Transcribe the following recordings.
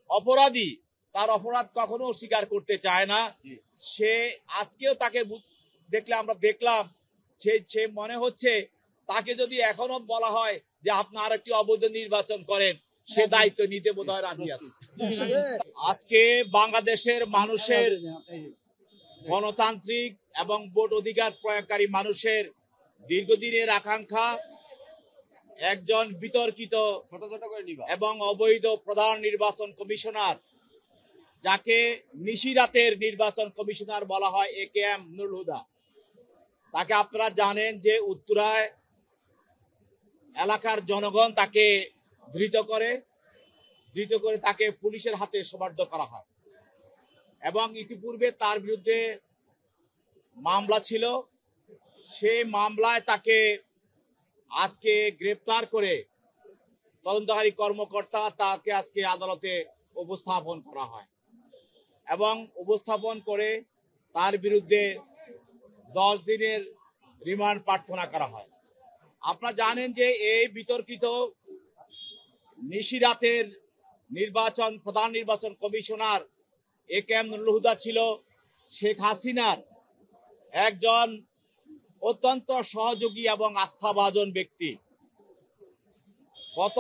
অপরাধী তার অপরাধ কখনো স্বীকার করতে চায় না। সে আজকেও তাকে দেখলে আমরা দেখলাম সে মনে হচ্ছে তাকে যদি এখনো বলা হয় যে আপনি আরেকটি অবৈধ নির্বাচন করেন, সে দায়িত্ব নিতে বোধহয় রাজি আছে। আজকে বাংলাদেশের মানুষের গণতান্ত্রিক এবং ভোট অধিকার প্রয়োগকারী মানুষের দীর্ঘদিনের আকাঙ্ক্ষা একজন বিতর্কিত এবং অবৈধ প্রধান নির্বাচন কমিশনার, যাকে নিশিরাতের নির্বাচন কমিশনার বলা হয়, AKM নুরুল হুদা। তাকে আপনারা জানেন যে উত্তরায় এলাকার জনগণ তাকে ধৃত করে তাকে পুলিশের হাতে সোপর্দ করা হয় এবং ইতিপূর্বে তার বিরুদ্ধে মামলা ছিল। সেই মামলায় তাকে আজকে গ্রেপ্তার করে তদন্তকারী কর্মকর্তা তাকে আজকে আদালতে উপস্থাপন করা হয় এবং উপস্থাপন করে তার বিরুদ্ধে 10 দিনের রিমান্ড প্রার্থনা করা হয়। আপনারা জানেন যে এই বিতর্কিত নিশিরাতের প্রধান নির্বাচন কমিশনার AKM নুরুল হুদা ছিল শেখ হাসিনার একজন অত্যন্ত সহযোগী এবং আস্থাভাজন ব্যক্তি। গত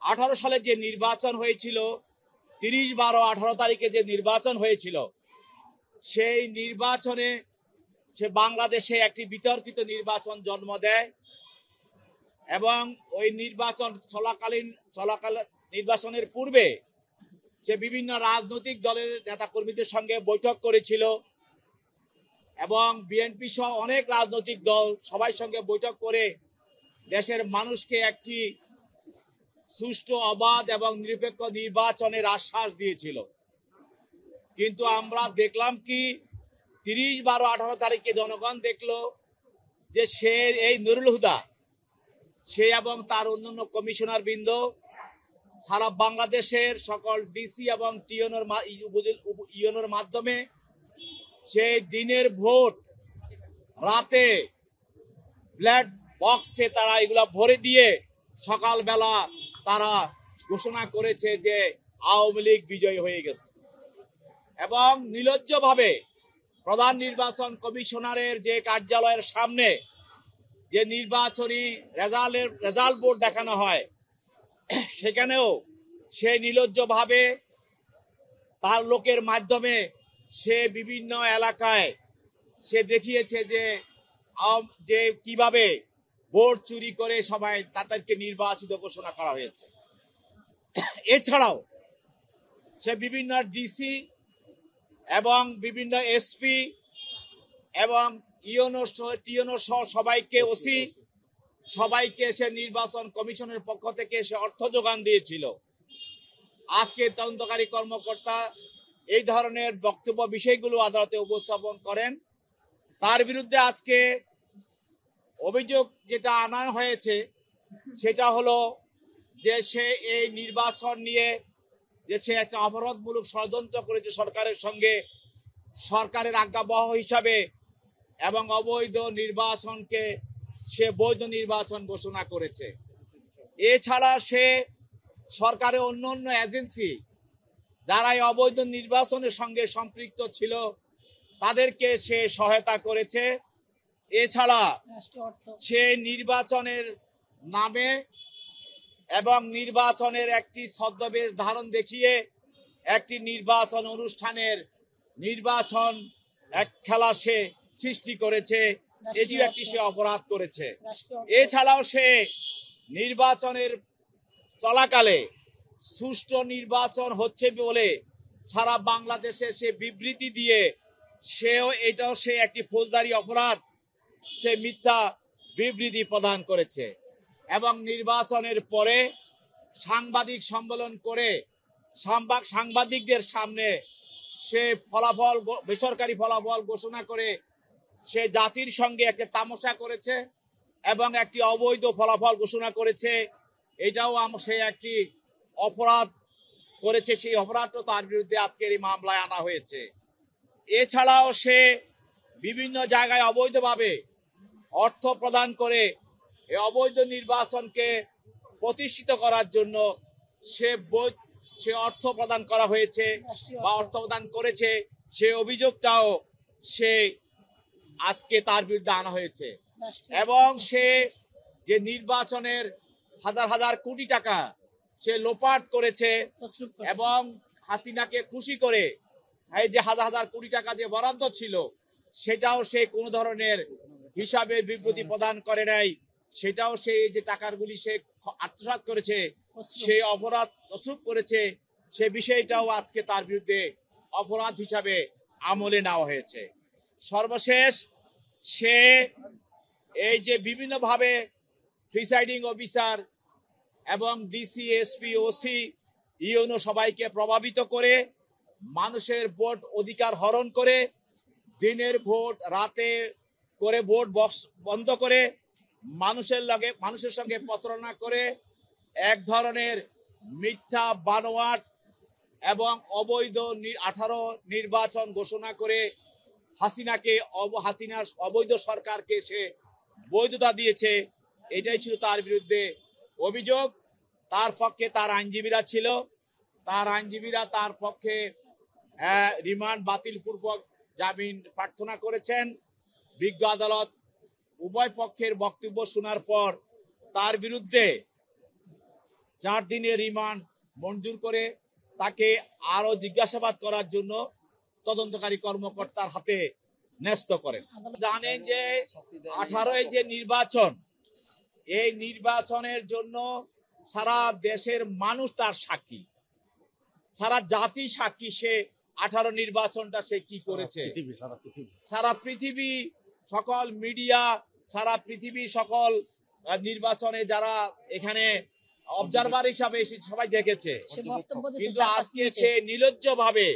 18 সালে যে নির্বাচন হয়েছিল, 30/12/18 তারিখে যে নির্বাচন হয়েছিল, সেই নির্বাচনে সে বাংলাদেশে একটি বিতর্কিত নির্বাচন জন্ম দেয় এবং ওই নির্বাচন নির্বাচনের পূর্বে সে বিভিন্ন রাজনৈতিক দলের নেতাকর্মীদের সঙ্গে বৈঠক করেছিল এবং বিএনপি সহ অনেক রাজনৈতিক দল সবাই সঙ্গে বৈঠক করে দেশের মানুষকে একটি সুষ্ঠু, অবাধ এবং নিরপেক্ষ নির্বাচনের আশ্বাস দিয়েছিল। কিন্তু আমরা দেখলাম কি 30/12/18 তারিখে জনগণ দেখলো যে সে এই নুরুল হুদা সে এবং তার অন্যান্য কমিশনার বৃন্দ সারা বাংলাদেশের সকল ডিসি এবং ইউনোর মাধ্যমে সেই দিনের ভোট রাতে ব্যালট বক্সে তারা এগুলা ভরে দিয়ে সকালবেলা তারা ঘোষণা করেছে যে আওয়ামী লীগ বিজয়ী হয়ে গেছে এবং নির্লজ্জভাবে প্রধান নির্বাচন কমিশনারের যে কার্যালয়ের সামনে যে নির্বাচনী রেজাল্ট বোর্ড দেখানো হয়, সেখানেও সে নির্লজ্জভাবে তার লোকের মাধ্যমে সে বিভিন্ন এলাকায় সে দেখিয়েছে যে কিভাবে ভোট চুরি করে সবাই তাদেরকে নির্বাচিত ঘোষণা করা হয়েছে। এছাড়াও সে বিভিন্ন ডিসি এবং বিভিন্ন এসপি এবং টিএনও সহ সবাইকে, ওসি সবাইকে সে নির্বাচন কমিশনের পক্ষ থেকে সে অর্থ যোগান দিয়েছিল। আজকে তদন্তকারী কর্মকর্তা এই ধরনের বক্তব্য বিষয়গুলো আদালতে উপস্থাপন করেন। তার বিরুদ্ধে আজকে অভিযোগ যেটা আনা হয়েছে সেটা হলো যে সে এই নির্বাচন নিয়ে যে সে একটা অবরোধমূলক ষড়যন্ত্র করেছে সরকারের সঙ্গে, সরকারের আজ্ঞাবহ হিসাবে, এবং অবৈধ নির্বাচনকে সে বৈধ নির্বাচন ঘোষণা করেছে। এছাড়া সে সরকারের অন্যান্য এজেন্সি যারা এই অবৈধ নির্বাচনের সঙ্গে সম্পৃক্ত ছিল তাদেরকে সে সহায়তা করেছে। এছাড়া সে নির্বাচনের নামে এবং নির্বাচনের একটি ছদ্মবেশ ধারণ দেখিয়ে একটি নির্বাচন অনুষ্ঠানের নির্বাচন এক খেলা সে সৃষ্টি করেছে, এটিও একটি সে অপরাধ করেছে। এছাড়াও সে নির্বাচনের চলাকালে সুষ্ঠু নির্বাচন হচ্ছে বলে সারা বাংলাদেশে সে বিবৃতি দিয়ে এটাও সে একটি ফৌজদারি অপরাধ, সে মিথ্যা বিবৃতি প্রদান করেছে এবং নির্বাচনের পরে সাংবাদিক সম্মেলন করে সাংবাদিকদের সামনে সে বেসরকারি ফলাফল ঘোষণা করে সে জাতির সঙ্গে একটা তামাশা করেছে এবং একটি অবৈধ ফলাফল ঘোষণা করেছে। এটাও সে একটি অপরাধ করেছে, সেই অপরাধটা তার বিরুদ্ধে আজকের এই মামলায় আনা হয়েছে। এছাড়াও সে বিভিন্ন জায়গায় অবৈধভাবে অর্থ প্রদান করে এই অবৈধ নির্বাচনকে প্রতিষ্ঠিত করার জন্য সে সে অর্থ প্রদান করা হয়েছে বা অর্থ প্রদান করেছে, সে অভিযোগটাও সে আজকে তার বিরুদ্ধে আনা হয়েছে। এবং সে যে নির্বাচনের হাজার হাজার কোটি টাকা সে লোপাট করেছে এবং হাসিনাকে খুশি করে এই যে হাজার হাজার কোটি টাকা যে বরাদ্দ ছিল সেটাও সে কোনো ধরনের হিসাবে বিবৃতি প্রদান করে নাই, সেটাও সে যে টাকাগুলি সে আত্মসাৎ করেছে, সে অপরাধ প্রস্তুত করেছে, সে বিষয়টাও আজকে তার বিরুদ্ধে অপরাধ হিসাবে আমলে নেওয়া হয়েছে। সর্বশেষ সে এই যে বিভিন্নভাবে প্রিসাইডিং অফিসার এবং ডিসি, এসপি, ওসি, ইউনো সবাইকে প্রভাবিত করে মানুষের ভোট অধিকার হরণ করে দিনের ভোট রাতে করে ভোট বক্স বন্ধ করে মানুষের সঙ্গে প্রতারণা করে এক ধরনের মিথ্যা বানোয়াট এবং অবৈধ 18 নির্বাচন ঘোষণা করে হাসিনার অবৈধ সরকারকে সে বৈধতা দিয়েছে। এটাই ছিল তার বিরুদ্ধে অভিযোগ। তার পক্ষে তার আইনজীবীরা ছিল, তার আইনজীবীরা তার পক্ষে রিমান্ড বাতিল পূর্বক জামিন প্রার্থনা করেছেন। বিজ্ঞ আদালত উভয় পক্ষের বক্তব্য শোনার পর তার বিরুদ্ধে 4 দিনের রিমান্ড মঞ্জুর করে তাকে আরো জিজ্ঞাসাবাদ করার জন্য তদন্তকারী কর্মকর্তার হাতে ন্যস্ত করেন। জানেন যে 18 যে নির্বাচন, এই নির্বাচনের জন্য সারা দেশের মানুষ তার সাক্ষী, সারা জাতি সাক্ষী। সে 18 নির্বাচনটা সে কি করেছে, সারা পৃথিবী, সকল মিডিয়া, সারা পৃথিবী সকল নির্বাচনে যারা এখানে অবজারভার হিসাবে সবাই দেখেছে। কিন্তু আজকে সে নির্লজ্জ ভাবে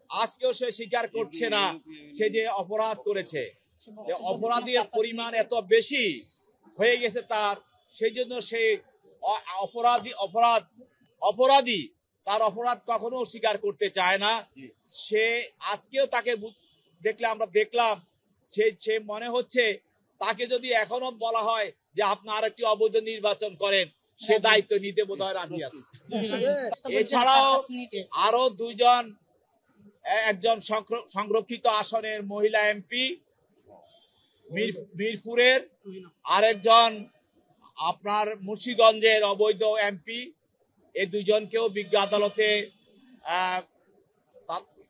আজকেও সে স্বীকার করছে না সে যে অপরাধ করেছে। অপরাধের পরিমাণ এত বেশি হয়ে গেছে তার, সেই জন্য সে অপরাধী তার অপরাধ কখনো স্বীকার করতে চায় না। সে আজকেও তাকে আমরা দেখলাম সে মনে হচ্ছে তাকে যদি এখনো বলা হয় যে আপনি আরেকটি অবৈধ নির্বাচন করেন, সে দায়িত্ব নিতে বোধহয় রাজি আছে। এছাড়াও আরো 2 জন, একজন সংরক্ষিত আসনের মহিলা এমপি মিরপুরের, আরেকজন আপনার মুন্সিগঞ্জের অবৈধ এমপি, এই 2 জনকেও বিজ্ঞ আদালতে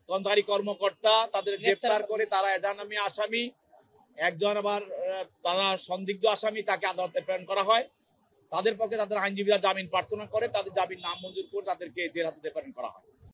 তদন্তকারী কর্মকর্তা তাদের গ্রেফতার করে তারা এজাহারনামী আসামি, একজন আবার তারা সন্দিগ্ধ আসামি, তাকে আদালতে প্রেরণ করা হয়। তাদের পক্ষে তাদের আইনজীবীরা জামিন প্রার্থনা করে, তাদের জামিন নামঞ্জুর করে তাদেরকে জেল হাজতে প্রেরণ করা হয়।